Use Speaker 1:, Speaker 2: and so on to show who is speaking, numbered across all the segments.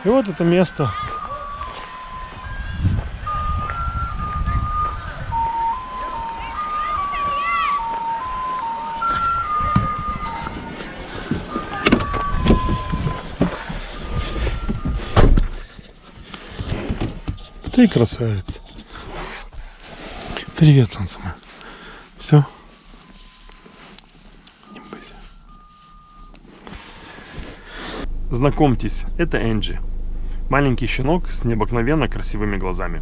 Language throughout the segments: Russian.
Speaker 1: И вот это место. Ты красавица. Привет, солнце мое. Все? Не бойся. Знакомьтесь, это Энджи. Маленький щенок с необыкновенно красивыми глазами.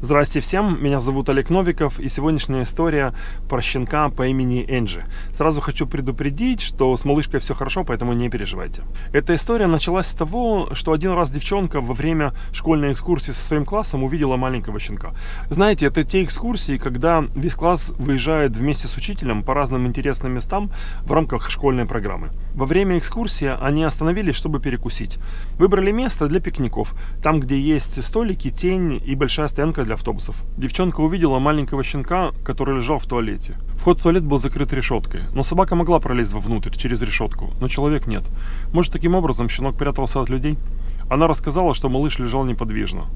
Speaker 1: Здрасте всем, меня зовут Олег Новиков, и сегодняшняя история про щенка по имени Энджи. Сразу хочу предупредить, что с малышкой все хорошо, поэтому не переживайте. Эта история началась с того, что один раз девчонка во время школьной экскурсии со своим классом увидела маленького щенка. Знаете, это те экскурсии, когда весь класс выезжает вместе с учителем по разным интересным местам в рамках школьной программы. Во время экскурсии они остановились, чтобы перекусить. Выбрали место для пикников, там, где есть столики, тень и большая стоянка для автобусов. Девчонка увидела маленького щенка, который лежал в туалете. Вход в туалет был закрыт решеткой, но собака могла пролезть вовнутрь через решетку, но человек нет. Может, таким образом щенок прятался от людей? Она рассказала, что малыш лежал неподвижно.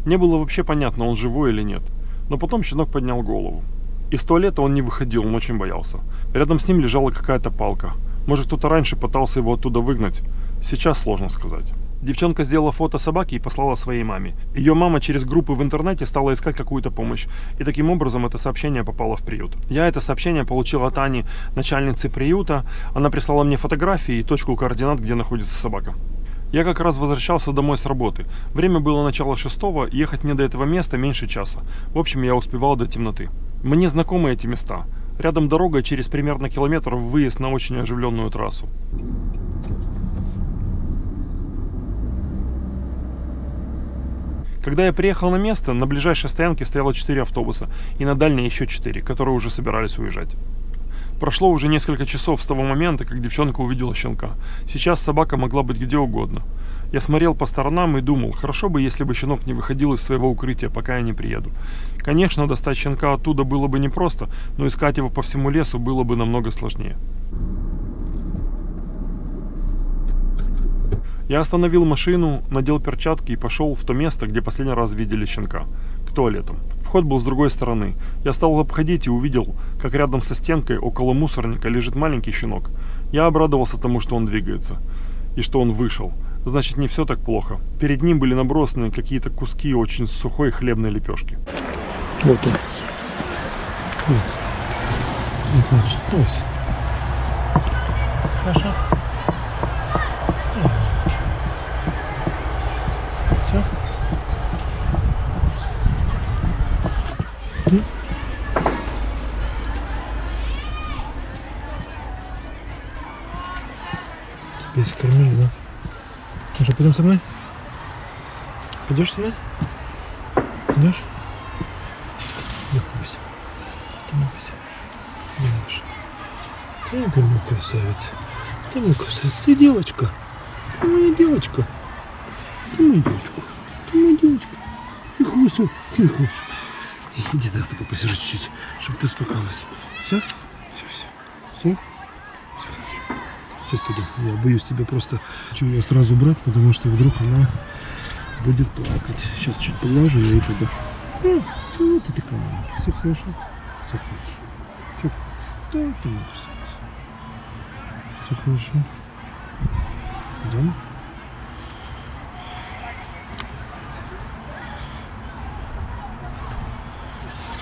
Speaker 1: Не было вообще понятно, он живой или нет. Но потом щенок поднял голову. Из туалета он не выходил, он очень боялся. Рядом с ним лежала какая-то палка. Может, кто-то раньше пытался его оттуда выгнать. Сейчас сложно сказать. Девчонка сделала фото собаки и послала своей маме. Ее мама через группы в интернете стала искать какую-то помощь. И таким образом это сообщение попало в приют. Я это сообщение получил от Ани, начальницы приюта. Она прислала мне фотографии и точку координат, где находится собака. Я как раз возвращался домой с работы. Время было начало 6-го, ехать мне до этого места меньше часа. В общем, я успевал до темноты. Мне знакомы эти места. Рядом дорога, через примерно километр выезд на очень оживленную трассу. Когда я приехал на место, на ближайшей стоянке стояло 4 автобуса, и на дальней еще 4, которые уже собирались уезжать. Прошло уже несколько часов с того момента, как девчонка увидела щенка. Сейчас собака могла быть где угодно. Я смотрел по сторонам и думал, хорошо бы, если бы щенок не выходил из своего укрытия, пока я не приеду. Конечно, достать щенка оттуда было бы непросто, но искать его по всему лесу было бы намного сложнее. Я остановил машину, надел перчатки и пошел в то место, где последний раз видели щенка, к туалетам. Вход был с другой стороны. Я стал обходить и увидел, как рядом со стенкой около мусорника лежит маленький щенок. Я обрадовался тому, что он двигается и что он вышел. Значит, не все так плохо. Перед ним были набросаны какие-то куски очень сухой хлебной лепешки. Вот он. Вот. Вот наш. Ось. Хорошо. Все. Тебя скормили, да? Ну что, пойдем со мной? Пойдешь со мной? Пойдешь? Не бойся. Ты не бойся. Не бойся. Ты мой красавец. Ты мой красавец. Ты девочка. Ты моя девочка. Ты моя девочка. Ты моя девочка. Ты хорошо. Ты хорошо. Иди да, с тобой посижу чуть-чуть, чтобы ты успокоилась. Все? Все, все. Все? Все хорошо. Сейчас пойдем. Я боюсь тебя просто. Хочу ее сразу брать, потому что вдруг она будет плакать. Сейчас чуть поглажу ее и пойду. Чего ты такая маленькая? Все хорошо? Все хорошо. Все хорошо. Да, ты не кусаться. Все хорошо. Идем?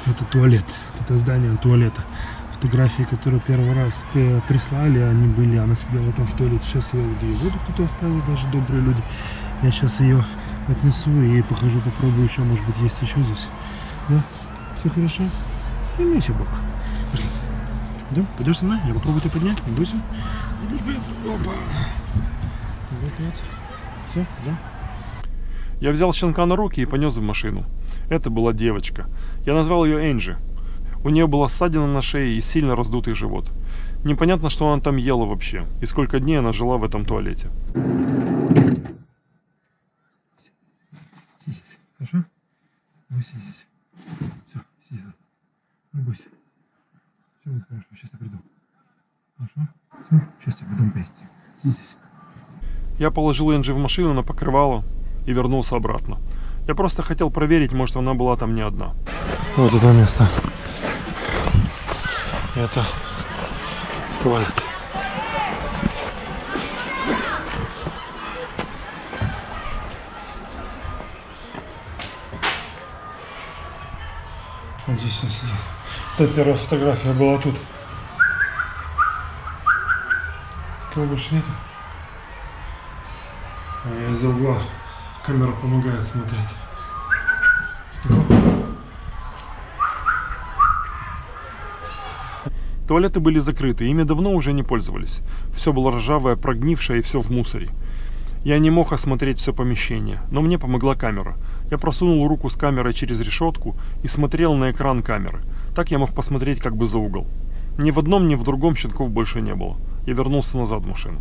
Speaker 1: Это туалет. Это здание туалета. Фотографии, которые первый раз прислали, они были, она сидела там в туалете. Сейчас я вот ее воду кто-то оставил, даже добрые люди. Я сейчас ее отнесу и покажу, попробую еще, может быть, есть еще здесь. Да? Все хорошо? Да не еще бок. Пошли. Идем? Пойдешь со мной? Я попробую тебя поднять, не бойся. Не будешь бояться. Опа. Не будешь бояться. Все, да? Я взял щенка на руки и понес в машину. Это была девочка. Я назвал ее Энджи. У нее была ссадина на шее и сильно раздутый живот. Непонятно, что она там ела вообще, и сколько дней она жила в этом туалете. Хорошо? Бойся здесь. Все, сиди. Не бойся. Все будет хорошо, сейчас я приду. Хорошо? Все, сейчас я потом поесть. Сиди здесь. Я положил Энджи в машину на покрывало и вернулся обратно. Я просто хотел проверить, может, она была там не одна. Вот это место. Это туалет. Вот здесь он сидит. Это первая фотография была тут. Кого больше нету? А из-за угла камера помогает смотреть. Туалеты были закрыты, ими давно уже не пользовались. Все было ржавое, прогнившее и все в мусоре. Я не мог осмотреть все помещение, но мне помогла камера. Я просунул руку с камерой через решетку и смотрел на экран камеры. Так я мог посмотреть как бы за угол. Ни в одном, ни в другом щенков больше не было. Я вернулся назад в машину.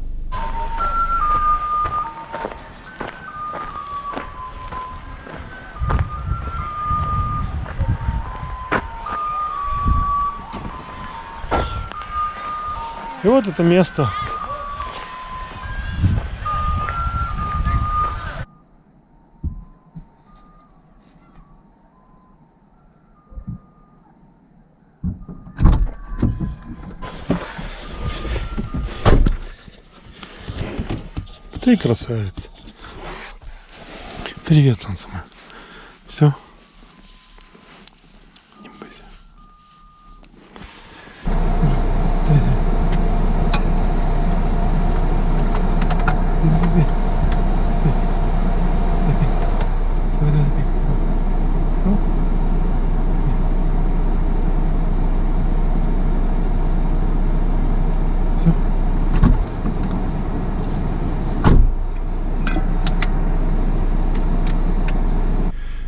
Speaker 1: И вот это место. Ты красавица. Привет, солнце мое. Все? Не бойся.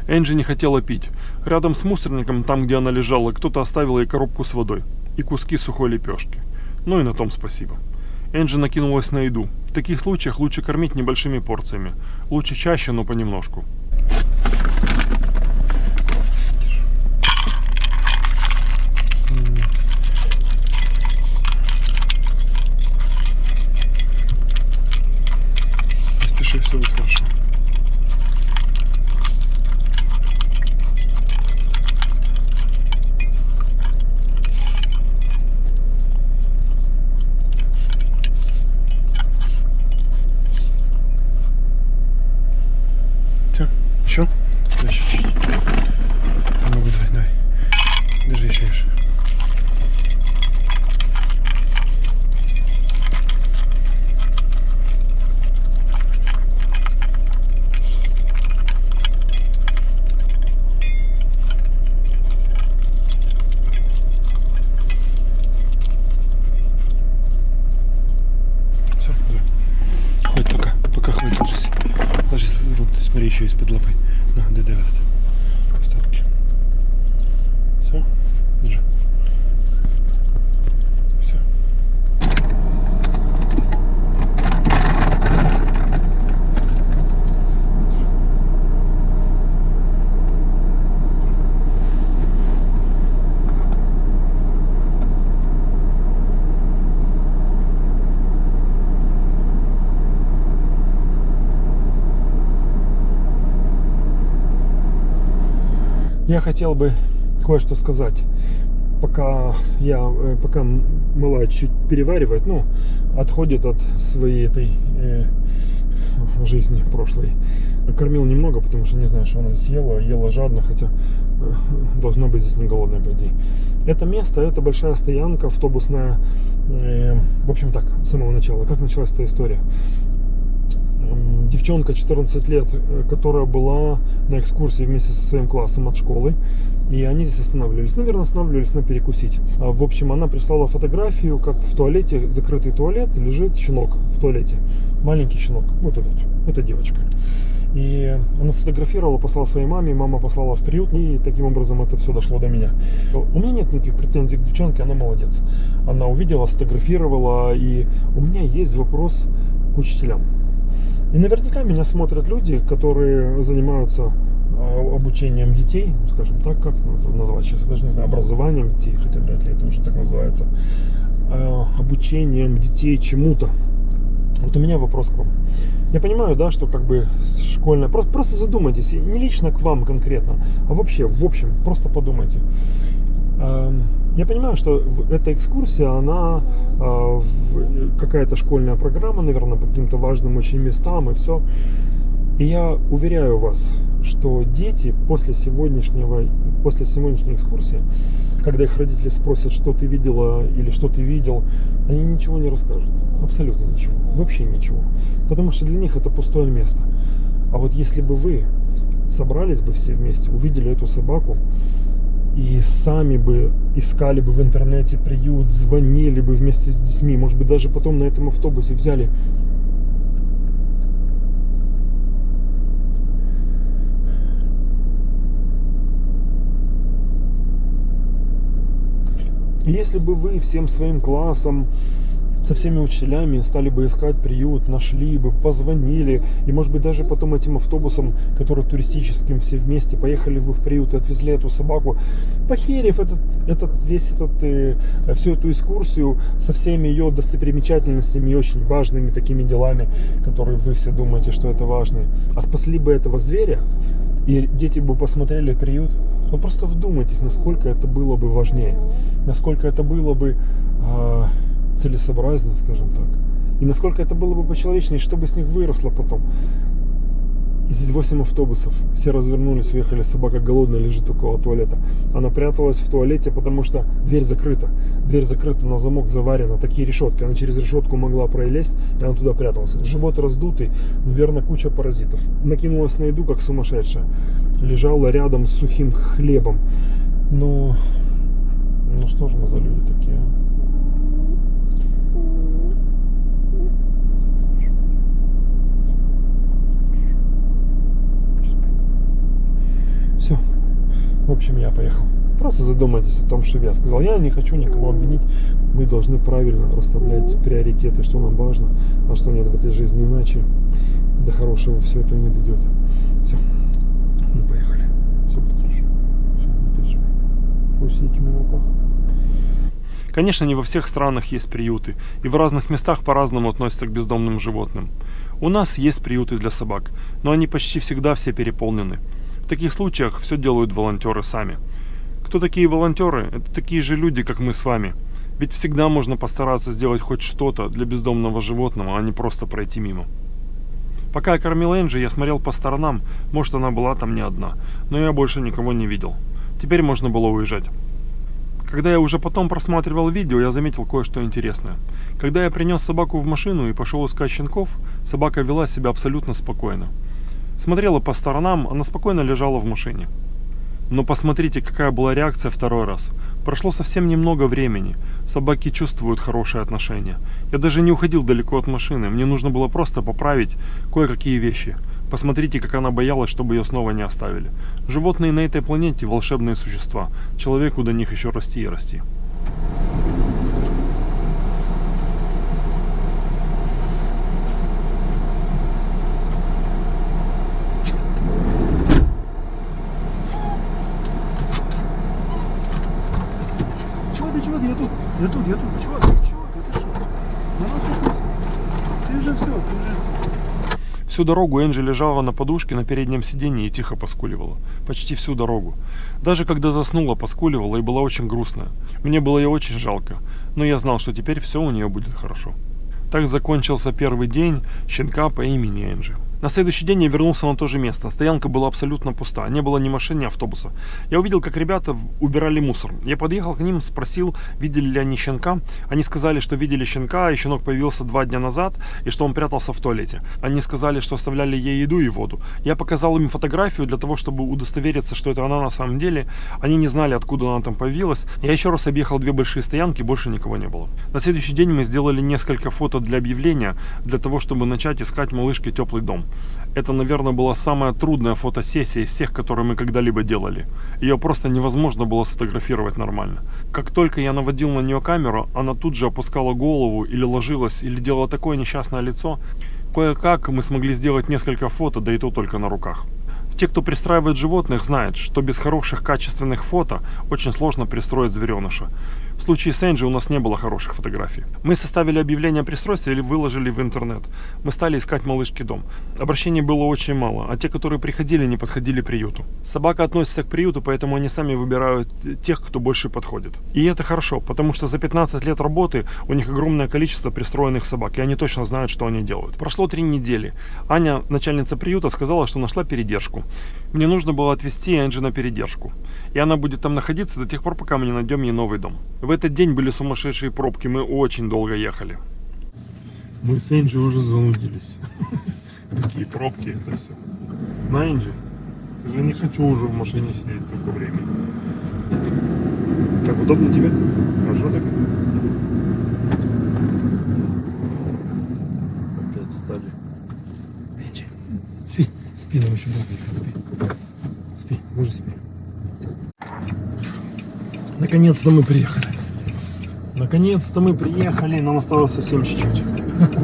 Speaker 1: Энджи не хотела пить. Рядом с мусорником, там где она лежала, кто-то оставил ей коробку с водой и куски сухой лепешки. Ну и на том спасибо. Энджи накинулась на еду. В таких случаях лучше кормить небольшими порциями. Лучше чаще, но понемножку. Не спеши, все будет хорошо. Еще? Да, еще чуть-чуть. Могу дать, давай. Держи еще. Все, хватит пока хватит, ложись. Ложись, вот, смотри, еще из-под лапы. На, дай вот это. Остатки. Все, держи. Все. Я хотел бы кое-что сказать, пока малая чуть переваривает, ну, отходит от своей этой жизни прошлой. Кормил немного, потому что не знаю, что она здесь ела жадно, хотя должна быть здесь не голодная, по идее. Это место, это большая стоянка автобусная, в общем так, с самого начала. Как началась эта история? Девчонка 14 лет, которая была на экскурсии вместе со своим классом от школы, и они здесь останавливались. Наверное, останавливались на перекусить. В общем, она прислала фотографию, как в туалете, закрытый туалет, лежит щенок в туалете. Маленький щенок. Вот этот. Это девочка. И она сфотографировала, послала своей маме, мама послала в приют, и таким образом это все дошло до меня. У меня нет никаких претензий к девчонке, она молодец. Она увидела, сфотографировала, и у меня есть вопрос к учителям. И наверняка меня смотрят люди, которые занимаются обучением детей, скажем так, как это назвать сейчас, я даже не знаю, образованием детей, хотя вряд ли это уже так называется, обучением детей чему-то. Вот у меня вопрос к вам. Я понимаю, да, что как бы школьная... Просто задумайтесь, не лично к вам конкретно, а вообще, в общем, просто подумайте. Я понимаю, что эта экскурсия, она какая-то школьная программа, наверное, по каким-то важным очень местам и все. И я уверяю вас, что дети после сегодняшней экскурсии, когда их родители спросят, что ты видела или что ты видел, они ничего не расскажут. Абсолютно ничего. Вообще ничего. Потому что для них это пустое место. А вот если бы вы собрались бы все вместе, увидели эту собаку, и сами бы искали бы в интернете приют, звонили бы вместе с детьми, может быть, даже потом на этом автобусе взяли... И если бы вы всем своим классом, со всеми учителями стали бы искать приют, нашли бы, позвонили, и может быть даже потом этим автобусом, который туристическим, все вместе поехали бы в приют и отвезли эту собаку, похерив всю эту экскурсию со всеми ее достопримечательностями и очень важными такими делами, которые вы все думаете, что это важные, а спасли бы этого зверя, и дети бы посмотрели приют. Вот просто вдумайтесь, насколько это было бы важнее, насколько это было бы целесообразнее, скажем так, и насколько это было бы по-человечнее, что бы с них выросло потом. И здесь 8 автобусов, все развернулись, уехали, собака голодная лежит около туалета. Она пряталась в туалете, потому что дверь закрыта на замок, заварена, такие решетки, она через решетку могла пролезть, и она туда пряталась. Живот раздутый, наверное, куча паразитов. Накинулась на еду, как сумасшедшая, лежала рядом с сухим хлебом. Ну что же мы за люди такие, а? Все. В общем, я поехал. Просто задумайтесь о том, что я сказал. Я не хочу никого обвинить. Мы должны правильно расставлять приоритеты, что нам важно, а что нет в этой жизни, иначе до хорошего все это не дойдет. Все. Мы поехали. Все будет хорошо. Все, не переживай. Будешь сидеть у меня на руках. Конечно, не во всех странах есть приюты, и в разных местах по-разному относятся к бездомным животным. У нас есть приюты для собак, но они почти всегда все переполнены. В таких случаях все делают волонтеры сами. Кто такие волонтеры? Это такие же люди, как мы с вами. Ведь всегда можно постараться сделать хоть что-то для бездомного животного, а не просто пройти мимо. Пока я кормил Энджи, я смотрел по сторонам, может, она была там не одна, но я больше никого не видел. Теперь можно было уезжать. Когда я уже потом просматривал видео, я заметил кое-что интересное. Когда я принес собаку в машину и пошел искать щенков, собака вела себя абсолютно спокойно. Смотрела по сторонам, она спокойно лежала в машине. Но посмотрите, какая была реакция второй раз. Прошло совсем немного времени. Собаки чувствуют хорошие отношения. Я даже не уходил далеко от машины. Мне нужно было просто поправить кое-какие вещи. Посмотрите, как она боялась, чтобы ее снова не оставили. Животные на этой планете – волшебные существа. Человеку до них еще расти и расти. Чего ты? Я тут. Чего ты? Ты что? Ну, успокойся. Ты же все. Всю дорогу Энджи лежала на подушке на переднем сиденье и тихо поскуливала. Почти всю дорогу. Даже когда заснула, поскуливала и была очень грустная. Мне было ее очень жалко, но я знал, что теперь все у нее будет хорошо. Так закончился первый день щенка по имени Энджи. На следующий день я вернулся на то же место. Стоянка была абсолютно пуста. Не было ни машин, ни автобуса. Я увидел, как ребята убирали мусор. Я подъехал к ним, спросил, видели ли они щенка. Они сказали, что видели щенка, и щенок появился 2 дня назад, и что он прятался в туалете. Они сказали, что оставляли ей еду и воду. Я показал им фотографию для того, чтобы удостовериться, что это она на самом деле. Они не знали, откуда она там появилась. Я еще раз объехал 2 большие стоянки, больше никого не было. На следующий день мы сделали несколько фото для объявления, для того, чтобы начать искать малышке теплый дом. Это, наверное, была самая трудная фотосессия из всех, которые мы когда-либо делали. Ее просто невозможно было сфотографировать нормально. Как только я наводил на нее камеру, она тут же опускала голову или ложилась, или делала такое несчастное лицо. Кое-как мы смогли сделать несколько фото, да и то только на руках. Те, кто пристраивает животных, знают, что без хороших качественных фото очень сложно пристроить звереныша. В случае с Энджи у нас не было хороших фотографий. Мы составили объявление о пристройстве и выложили в интернет. Мы стали искать малышке дом. Обращений было очень мало, а те, которые приходили, не подходили приюту. Собака относится к приюту, поэтому они сами выбирают тех, кто больше подходит. И это хорошо, потому что за 15 лет работы у них огромное количество пристроенных собак, и они точно знают, что они делают. Прошло 3 недели. Аня, начальница приюта, сказала, что нашла передержку. Мне нужно было отвезти Энджи на передержку. И она будет там находиться до тех пор, пока мы не найдем ей новый дом. В этот день были сумасшедшие пробки, мы очень долго ехали. Мы с Энджи уже занудились. Такие пробки, это все. На, Энджи? Я не хочу уже в машине сидеть столько времени. Так удобно тебе? Хорошо так? Опять стали. Энджи, спи. Спи, нам еще долго ехать, спи. Спи, ложи спи. Наконец-то мы приехали. Наконец-то мы приехали, нам осталось совсем чуть-чуть.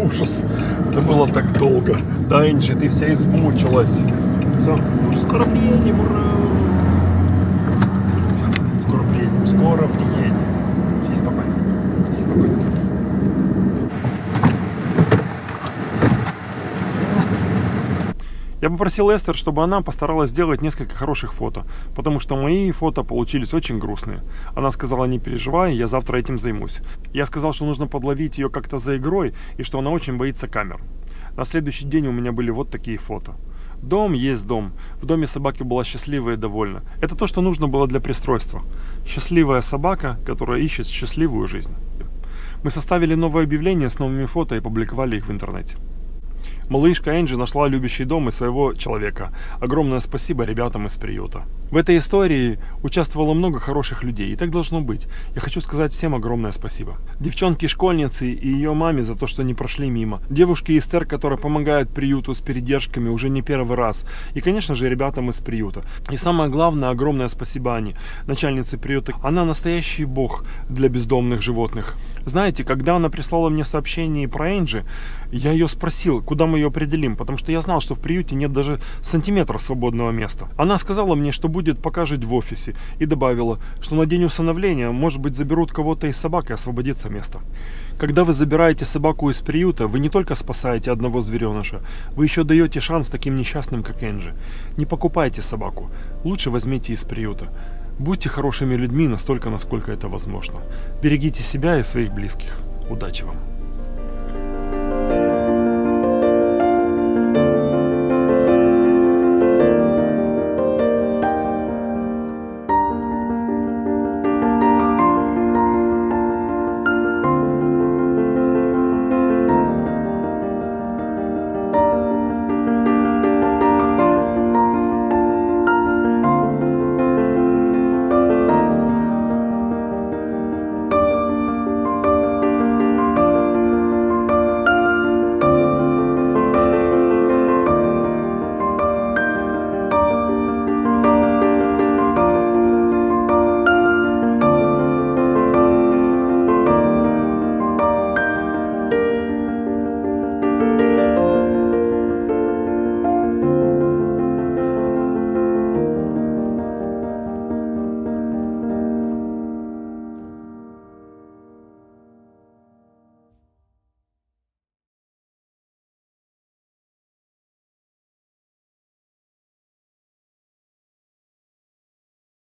Speaker 1: Ужас, это было так долго. Да, Энджи, ты вся измучилась. Все, уже скоро приедем, ура! Скоро приедем, скоро приедем. Сиди спокойно, сиди спокойно. Я попросил Эстер, чтобы она постаралась сделать несколько хороших фото, потому что мои фото получились очень грустные. Она сказала: не переживай, я завтра этим займусь. Я сказал, что нужно подловить ее как-то за игрой и что она очень боится камер. На следующий день у меня были вот такие фото. Дом есть дом. В доме собаки была счастлива и довольна. Это то, что нужно было для пристройства. Счастливая собака, которая ищет счастливую жизнь. Мы составили новое объявление с новыми фото и опубликовали их в интернете. Малышка Энджи нашла любящий дом и своего человека. Огромное спасибо ребятам из приюта. В этой истории участвовало много хороших людей, и так должно быть. Я хочу сказать всем огромное спасибо. Девчонке-школьнице и ее маме за то, что не прошли мимо. Девушке Эстер, которая помогает приюту с передержками уже не первый раз. И, конечно же, ребятам из приюта. И самое главное, огромное спасибо Ане, начальнице приюта. Она настоящий бог для бездомных животных. Знаете, когда она прислала мне сообщение про Энджи, я ее спросил, куда мы ее определим, потому что я знал, что в приюте нет даже сантиметра свободного места. Она сказала мне, что будет пока жить в офисе, и добавила, что на день усыновления, может быть, заберут кого-то из собак и освободится место. Когда вы забираете собаку из приюта, вы не только спасаете одного звереныша, вы еще даете шанс таким несчастным, как Энджи. Не покупайте собаку, лучше возьмите из приюта. Будьте хорошими людьми настолько, насколько это возможно. Берегите себя и своих близких. Удачи вам!